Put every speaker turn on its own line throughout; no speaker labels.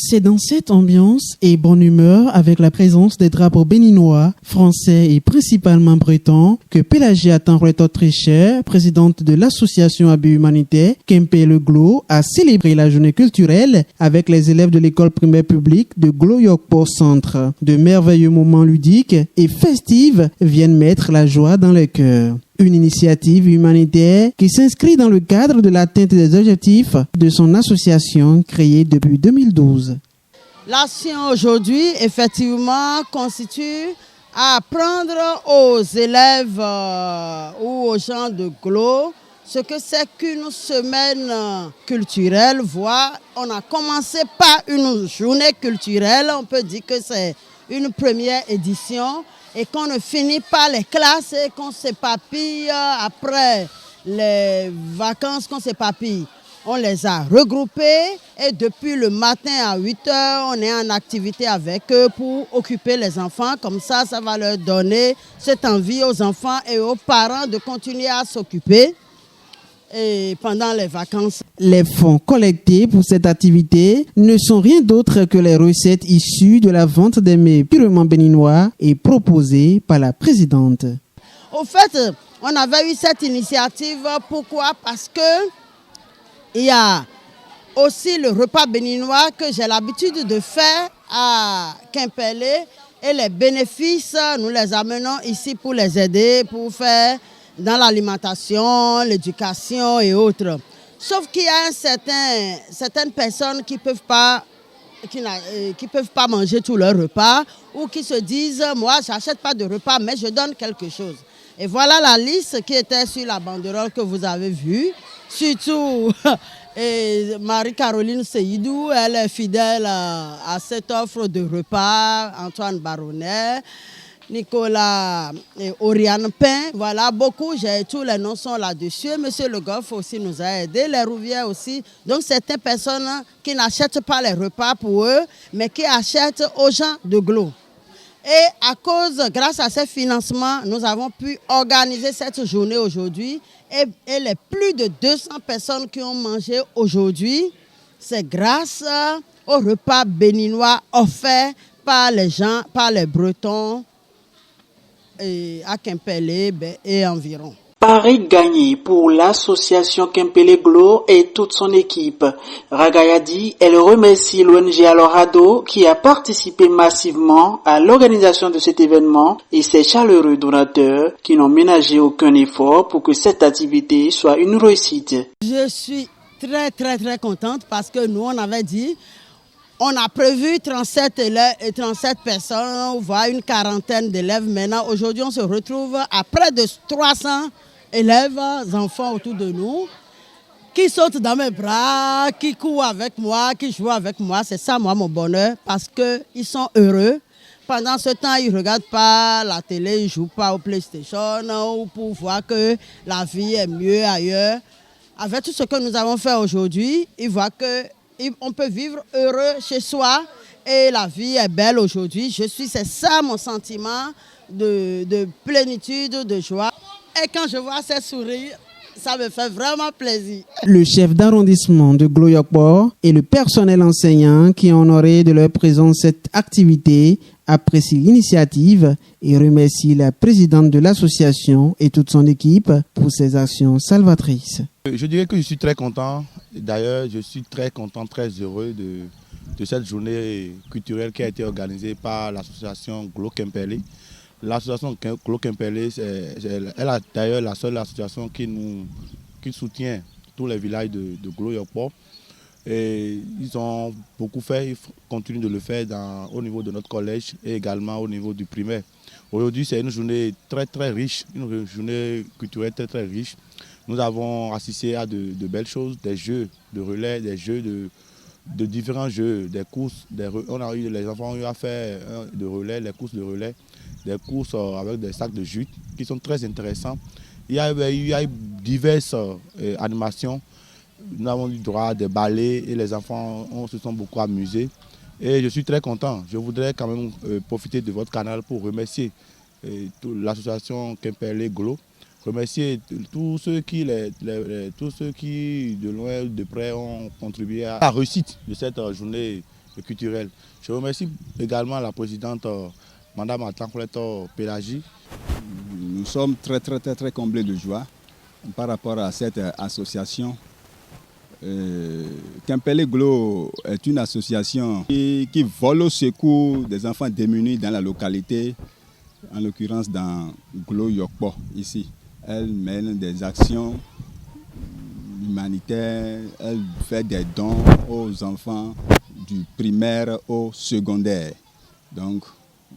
C'est dans cette ambiance et bonne humeur, avec la présence des drapeaux béninois, français et principalement bretons, que Pélagie Attan-Rouet-Autricher, présidente de l'association AB Humanité, Kempe-le-Glo, a célébré la journée culturelle avec les élèves de l'école primaire publique de Glo-Yokpo Centre. De merveilleux moments ludiques et festifs viennent mettre la joie dans le cœur. Une initiative humanitaire qui s'inscrit dans le cadre de l'atteinte des objectifs de son association créée depuis 2012.
L'action aujourd'hui, effectivement, constitue à apprendre aux élèves ou aux gens de Glo ce que c'est qu'une semaine culturelle, voire on a commencé par une journée culturelle, on peut dire que c'est une première édition, et qu'on ne finit pas les classes et qu'on s'épapille après les vacances, qu'on s'épapille. On les a regroupés et depuis le matin à 8 h, on est en activité avec eux pour occuper les enfants. Comme ça va leur donner cette envie aux enfants et aux parents de continuer à s'occuper. Et pendant les vacances.
Les fonds collectés pour cette activité ne sont rien d'autre que les recettes issues de la vente des mets purement béninois et proposées par la présidente.
Au fait, on avait eu cette initiative, pourquoi? Parce que il y a aussi le repas béninois que j'ai l'habitude de faire à Kempele et les bénéfices, nous les amenons ici pour les aider, pour faire dans l'alimentation, l'éducation et autres. Sauf qu'il y a certaines personnes qui peuvent pas manger tout leur repas ou qui se disent « moi, je n'achète pas de repas, mais je donne quelque chose ». Et voilà la liste qui était sur la banderole que vous avez vue. Surtout Marie-Caroline Seydou, elle est fidèle à cette offre de repas, Antoine Baronnet, Nicolas et Oriane Pain, voilà, beaucoup, tous les noms sont là-dessus. Monsieur Le Goff aussi nous a aidés, les Rouvières aussi. Donc, certaines personnes qui n'achètent pas les repas pour eux, mais qui achètent aux gens de Glo. Et grâce à ces financements, nous avons pu organiser cette journée aujourd'hui. Et les plus de 200 personnes qui ont mangé aujourd'hui, c'est grâce au repas béninois offert par les gens, par les Bretons, et à Kempele et environ.
Paris gagné pour l'association Kempele-Glo et toute son équipe. Ragayadi, elle remercie l'ONG Alorado qui a participé massivement à l'organisation de cet événement et ses chaleureux donateurs qui n'ont ménagé aucun effort pour que cette activité soit une réussite.
Je suis très contente parce que nous on avait dit on a prévu 37 personnes, voire une quarantaine d'élèves. Maintenant, aujourd'hui, on se retrouve à près de 300 élèves, enfants autour de nous, qui sautent dans mes bras, qui courent avec moi, qui jouent avec moi. C'est ça, moi, mon bonheur, parce qu'ils sont heureux. Pendant ce temps, ils ne regardent pas la télé, ils ne jouent pas au PlayStation, ou pour voir que la vie est mieux ailleurs. Avec tout ce que nous avons fait aujourd'hui, ils voient que on peut vivre heureux chez soi et la vie est belle aujourd'hui. C'est ça mon sentiment de plénitude, de joie. Et quand je vois ces sourires, ça me fait vraiment plaisir.
Le chef d'arrondissement de Glo-Yokpo et le personnel enseignant qui ont honoré de leur présence cette activité apprécient l'initiative et remercient la présidente de l'association et toute son équipe pour ces actions salvatrices.
Je dirais que je suis très content. D'ailleurs, je suis très content, très heureux de cette journée culturelle qui a été organisée par l'association Glo Kempele. L'association Glo Kempele, elle est d'ailleurs la seule association qui soutient tous les villages de Glo-Yokpo. Et ils ont beaucoup fait, ils continuent de le faire au niveau de notre collège et également au niveau du primaire. Aujourd'hui, c'est une journée très riche, une journée culturelle très riche. Nous avons assisté à de belles choses, des jeux de relais, des jeux de différents jeux, des courses. Les enfants ont eu à faire de relais, les courses de relais, des courses avec des sacs de jute qui sont très intéressants. Il y a eu diverses animations. Nous avons eu droit à des ballets et les enfants se sont beaucoup amusés. Et je suis très content. Je voudrais quand même profiter de votre canal pour remercier l'association Kempele-Glo. Remercier tous ceux qui, de loin ou de près, ont contribué à la réussite de cette journée culturel. Je remercie également la présidente Madame Atankuleto Pélagie.
Nous sommes très comblés de joie par rapport à cette association. Kempele Glo est une association qui vole au secours des enfants démunis dans la localité, en l'occurrence dans Glo Yokpo, ici. Elle mène des actions humanitaires, elle fait des dons aux enfants du primaire au secondaire. Donc,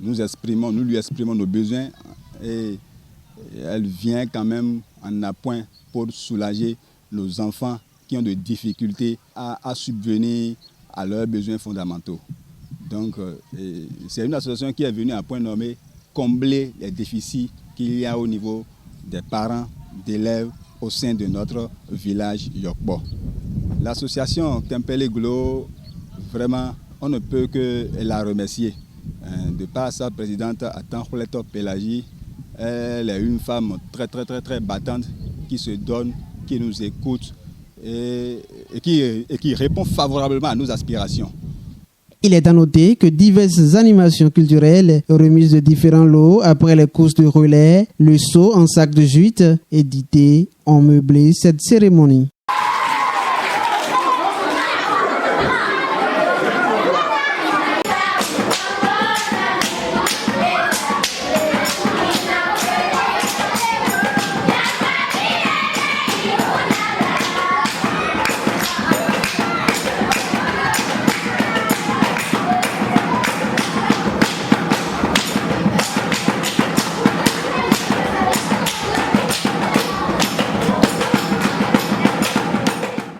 nous lui exprimons nos besoins et elle vient quand même en appoint pour soulager nos enfants qui ont des difficultés à subvenir à leurs besoins fondamentaux. Donc, c'est une association qui est venue à point nommé combler les déficits qu'il y a au niveau des parents d'élèves au sein de notre village Yokpo. L'association Kempele Glo, vraiment, on ne peut que la remercier. De par sa présidente Atankuleto Pélagie, elle est une femme très battante qui se donne, qui nous écoute et qui répond favorablement à nos aspirations.
Il est à noter que diverses animations culturelles, remises de différents lots après les courses de relais, le saut en sac de jute, édité, ont meublé cette cérémonie.